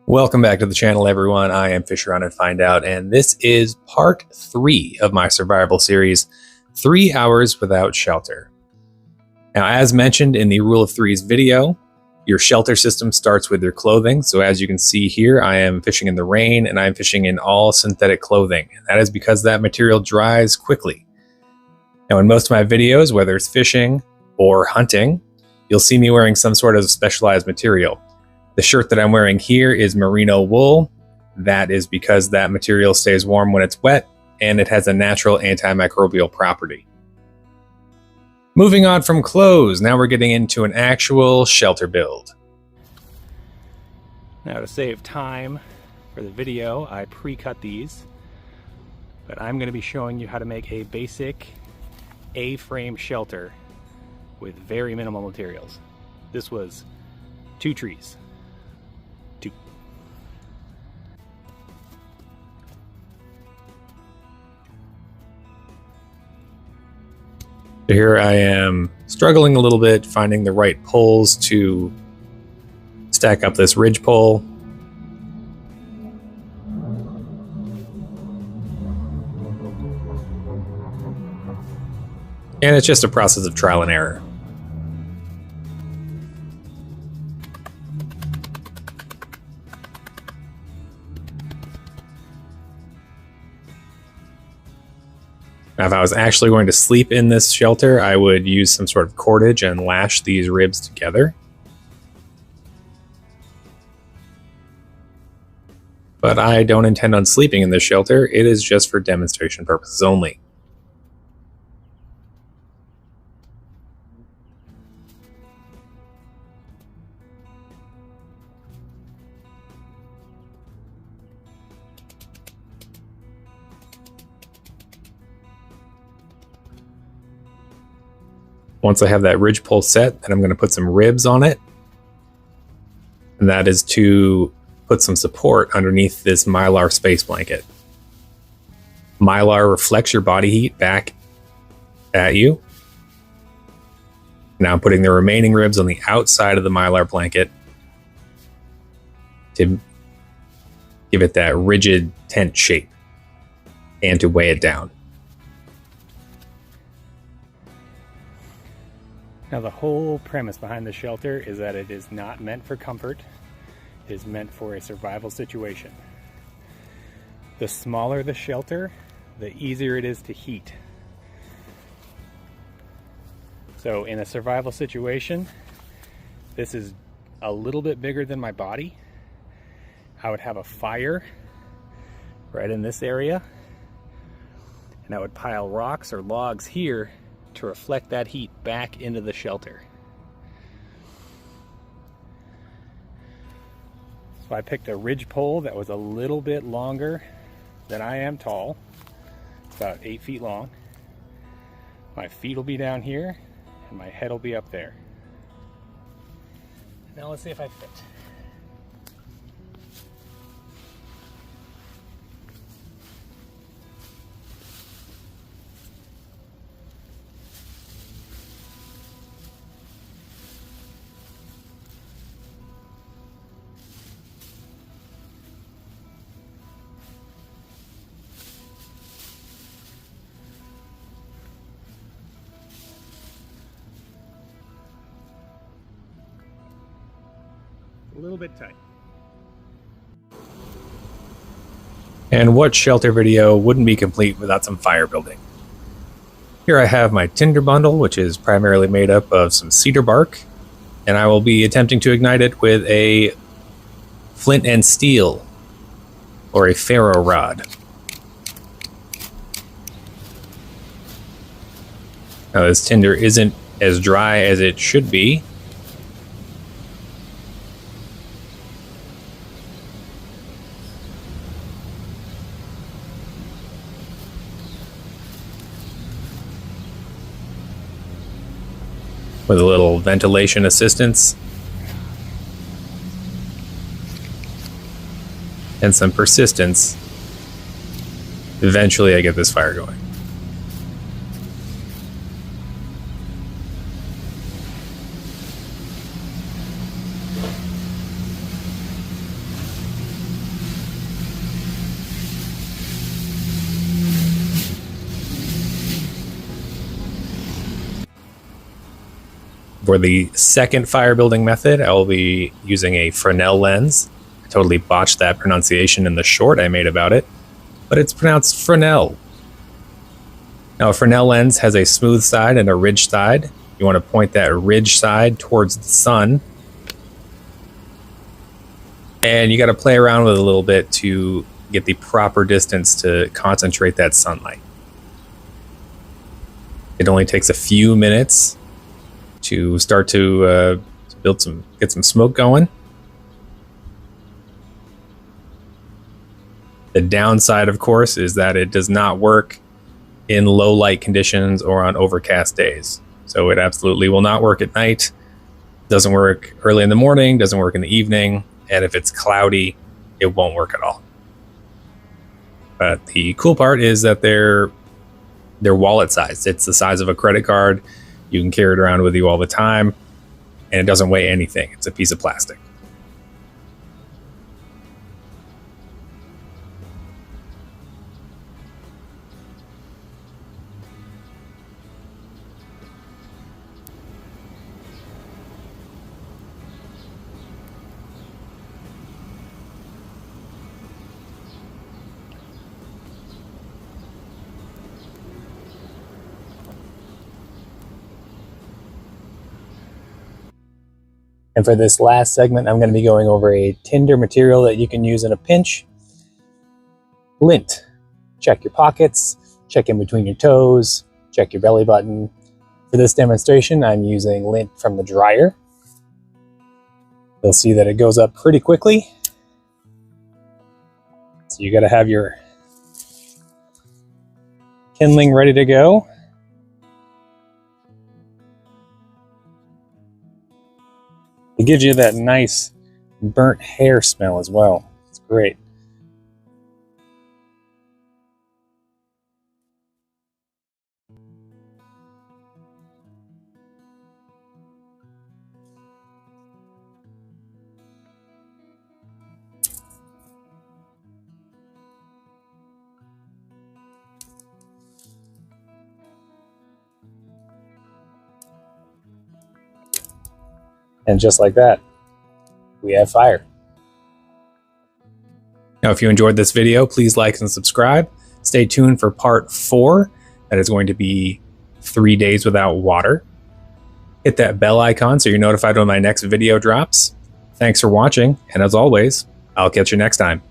Welcome back to the channel, everyone. I am Fisharoundandfindout, and this is part 3 of my survival series, 3 hours without shelter. Now, as mentioned in the Rule of Threes video, your shelter system starts with your clothing. So as you can see here, I am fishing in the rain, and I'm fishing in all synthetic clothing. That is because that material dries quickly. Now, in most of my videos, whether it's fishing or hunting, you'll see me wearing some sort of specialized material. The shirt that I'm wearing here is merino wool. That is because that material stays warm when it's wet, and it has a natural antimicrobial property. Moving on from clothes, now we're getting into an actual shelter build. Now, to save time for the video, I pre-cut these, but I'm going to be showing you how to make a basic A-frame shelter with very minimal materials. This was 2 trees. Here I am struggling a little bit, finding the right poles to stack up this ridge pole. And it's just a process of trial and error. Now, if I was actually going to sleep in this shelter, I would use some sort of cordage and lash these ribs together. But I don't intend on sleeping in this shelter. It is just for demonstration purposes only. Once I have that ridge pole set, then I'm going to put some ribs on it. And that is to put some support underneath this Mylar space blanket. Mylar reflects your body heat back at you. Now I'm putting the remaining ribs on the outside of the Mylar blanket to give it that rigid tent shape and to weigh it down. Now, the whole premise behind the shelter is that it is not meant for comfort. It is meant for a survival situation. The smaller the shelter, the easier it is to heat. So in a survival situation, this is a little bit bigger than my body. I would have a fire right in this area, and I would pile rocks or logs here to reflect that heat back into the shelter. So I picked a ridge pole that was a little bit longer than I am tall. It's about 8 feet long. My feet will be down here and my head will be up there. Now let's see if I fit. A little bit tight. And what shelter video wouldn't be complete without some fire building? Here I have my tinder bundle, which is primarily made up of some cedar bark, and I will be attempting to ignite it with a flint and steel, or a ferro rod. Now, this tinder isn't as dry as it should be. With a little ventilation assistance and some persistence, eventually I get this fire going. For the second fire building method, I will be using a Fresnel lens. I totally botched that pronunciation in the short I made about it, but it's pronounced Fresnel. Now, a Fresnel lens has a smooth side and a ridge side. You want to point that ridge side towards the sun. And you got to play around with it a little bit to get the proper distance to concentrate that sunlight. It only takes a few minutes to start to get some smoke going. The downside, of course, is that it does not work in low light conditions or on overcast days. So it absolutely will not work at night. Doesn't work early in the morning, doesn't work in the evening, and if it's cloudy, it won't work at all. But the cool part is that they're wallet sized. It's the size of a credit card. You can carry it around with you all the time, and it doesn't weigh anything. It's a piece of plastic. And for this last segment, I'm going to be going over a tinder material that you can use in a pinch. Lint. Check your pockets, check in between your toes, check your belly button. For this demonstration, I'm using lint from the dryer. You'll see that it goes up pretty quickly. So you got to have your kindling ready to go. It gives you that nice burnt hair smell as well. It's great. And just like that, we have fire. Now, if you enjoyed this video, please like and subscribe. Stay tuned for part 4. That is going to be 3 days without water. Hit that bell icon so you're notified when my next video drops. Thanks for watching, and as always, I'll catch you next time.